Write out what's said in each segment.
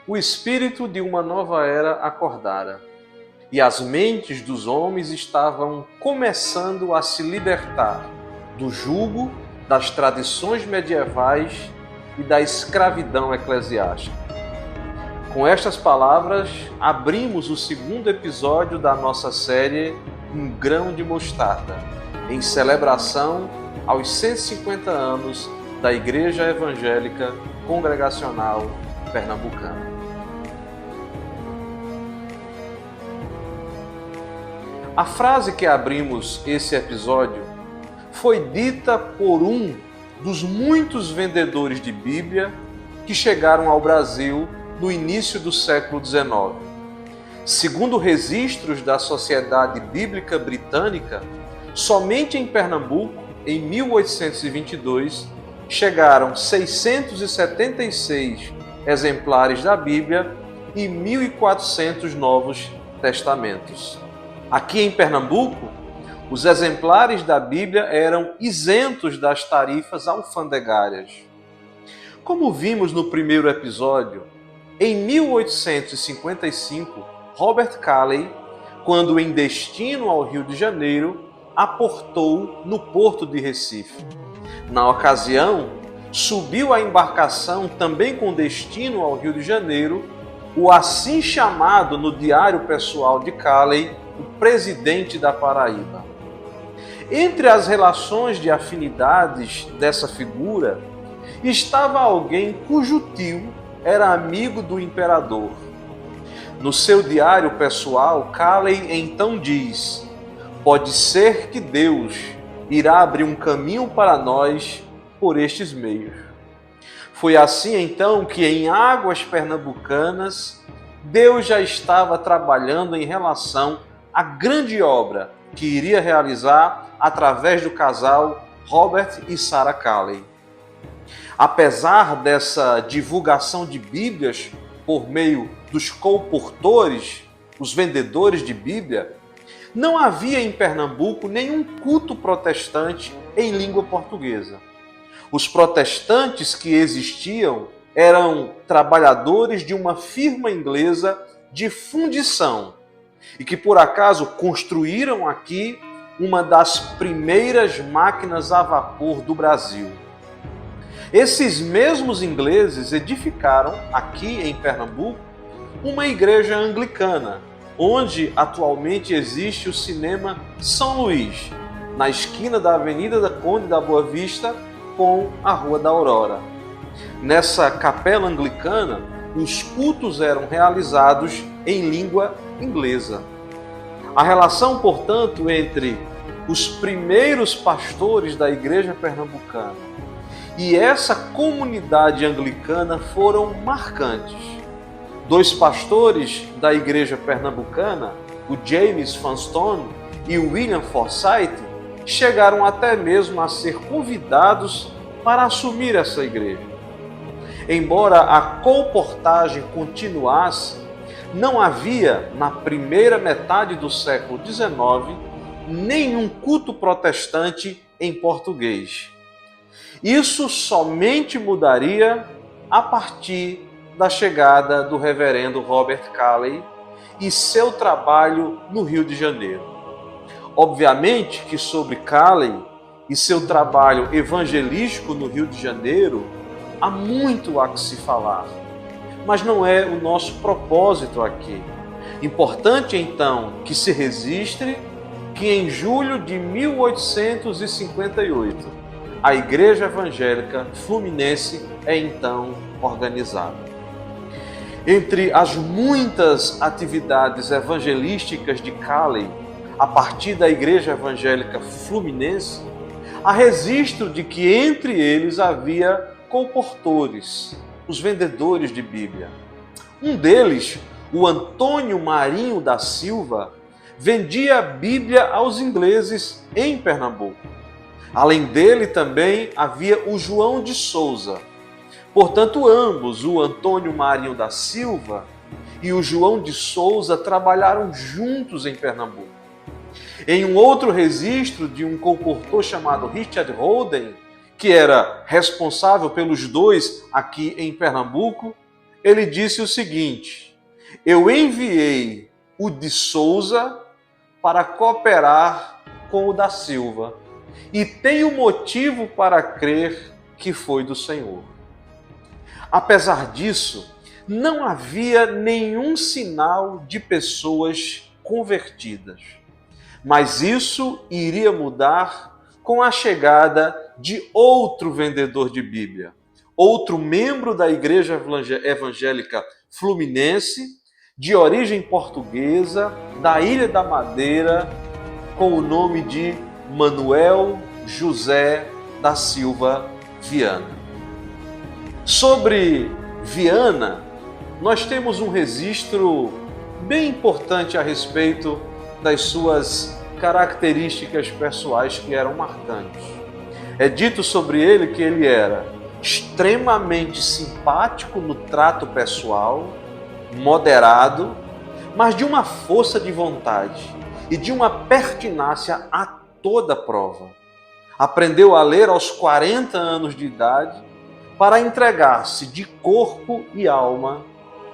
o espírito de uma nova era acordara, e as mentes dos homens estavam começando a se libertar do jugo das tradições medievais e da escravidão eclesiástica. Com estas palavras, abrimos o segundo episódio da nossa série Um Grão de Mostarda, em celebração aos 150 anos da Igreja Evangélica Congregacional Pernambucana. A frase que abrimos esse episódio foi dita por um dos muitos vendedores de Bíblia que chegaram ao Brasil no início do século XIX. Segundo registros da Sociedade Bíblica Britânica, somente em Pernambuco, em 1822, chegaram 676 exemplares da Bíblia e 1.400 Novos Testamentos. Aqui em Pernambuco, os exemplares da Bíblia eram isentos das tarifas alfandegárias. Como vimos no primeiro episódio, em 1855, Robert Calley, quando em destino ao Rio de Janeiro, aportou no porto de Recife. Na ocasião, subiu à embarcação também com destino ao Rio de Janeiro, o assim chamado no diário pessoal de Calley, o presidente da Paraíba. Entre as relações de afinidades dessa figura, estava alguém cujo tio era amigo do imperador. No seu diário pessoal, Calley então diz: "Pode ser que Deus irá abrir um caminho para nós por estes meios." Foi assim então que em águas pernambucanas, Deus já estava trabalhando em relação à grande obra que iria realizar através do casal Robert e Sarah Calley. Apesar dessa divulgação de Bíblias por meio dos colportores, os vendedores de Bíblia, não havia em Pernambuco nenhum culto protestante em língua portuguesa. Os protestantes que existiam eram trabalhadores de uma firma inglesa de fundição e que por acaso construíram aqui uma das primeiras máquinas a vapor do Brasil. Esses mesmos ingleses edificaram aqui em Pernambuco uma igreja anglicana, onde atualmente existe o cinema São Luís, na esquina da Avenida da Conde da Boa Vista com a Rua da Aurora. Nessa capela anglicana, os cultos eram realizados em língua inglesa. A relação, portanto, entre os primeiros pastores da igreja pernambucana e essa comunidade anglicana foram marcantes. Dois pastores da igreja pernambucana, o James Vanstone e o William Forsyth, chegaram até mesmo a ser convidados para assumir essa igreja. Embora a colportagem continuasse, não havia, na primeira metade do século XIX, nenhum culto protestante em português. Isso somente mudaria a partir da chegada do reverendo Robert Calley e seu trabalho no Rio de Janeiro. Obviamente que sobre Calley e seu trabalho evangelístico no Rio de Janeiro há muito a que se falar, mas não é o nosso propósito aqui. Importante então que se registre que em julho de 1858 a Igreja Evangélica Fluminense é então organizada. Entre as muitas atividades evangelísticas de Calley, a partir da Igreja Evangélica Fluminense, há registro de que entre eles havia colportores, os vendedores de Bíblia. Um deles, o Antônio Marinho da Silva, vendia a Bíblia aos ingleses em Pernambuco. Além dele também havia o João de Souza. Portanto, ambos, o Antônio Marinho da Silva e o João de Souza, trabalharam juntos em Pernambuco. Em um outro registro de um colportor chamado Richard Holden, que era responsável pelos dois aqui em Pernambuco, ele disse o seguinte: eu enviei o de Souza para cooperar com o da Silva, e tenho motivo para crer que foi do Senhor. Apesar disso, não havia nenhum sinal de pessoas convertidas. Mas isso iria mudar com a chegada de outro vendedor de Bíblia, outro membro da Igreja Evangélica Fluminense, de origem portuguesa, da Ilha da Madeira, com o nome de Manuel José da Silva Viana. Sobre Viana, nós temos um registro bem importante a respeito das suas características pessoais que eram marcantes. É dito sobre ele que ele era extremamente simpático no trato pessoal, moderado, mas de uma força de vontade e de uma pertinácia a toda prova. Aprendeu a ler aos 40 anos de idade para entregar-se de corpo e alma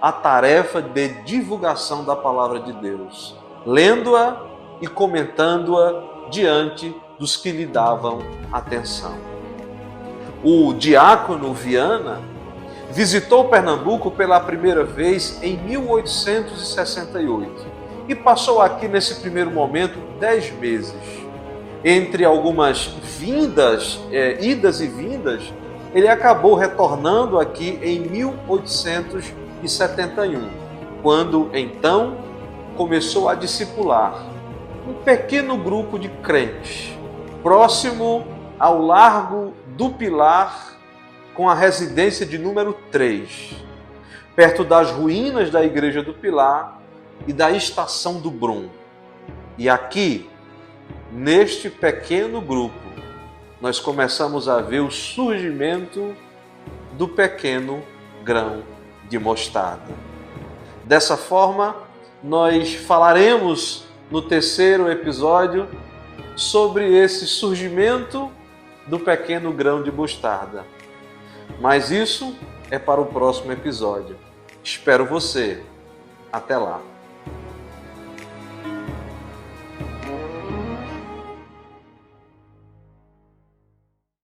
à tarefa de divulgação da palavra de Deus, lendo-a e comentando-a diante dos que lhe davam atenção. O diácono Viana visitou Pernambuco pela primeira vez em 1868 e passou aqui nesse primeiro momento 10 meses. Entre algumas idas e vindas, ele acabou retornando aqui em 1871, quando então começou a discipular um pequeno grupo de crentes, próximo ao Largo do Pilar, com a residência de número 3, perto das ruínas da Igreja do Pilar e da Estação do Brum. E aqui, neste pequeno grupo, nós começamos a ver o surgimento do pequeno grão de mostarda. Dessa forma, nós falaremos no terceiro episódio sobre esse surgimento do pequeno grão de mostarda. Mas isso é para o próximo episódio. Espero você. Até lá.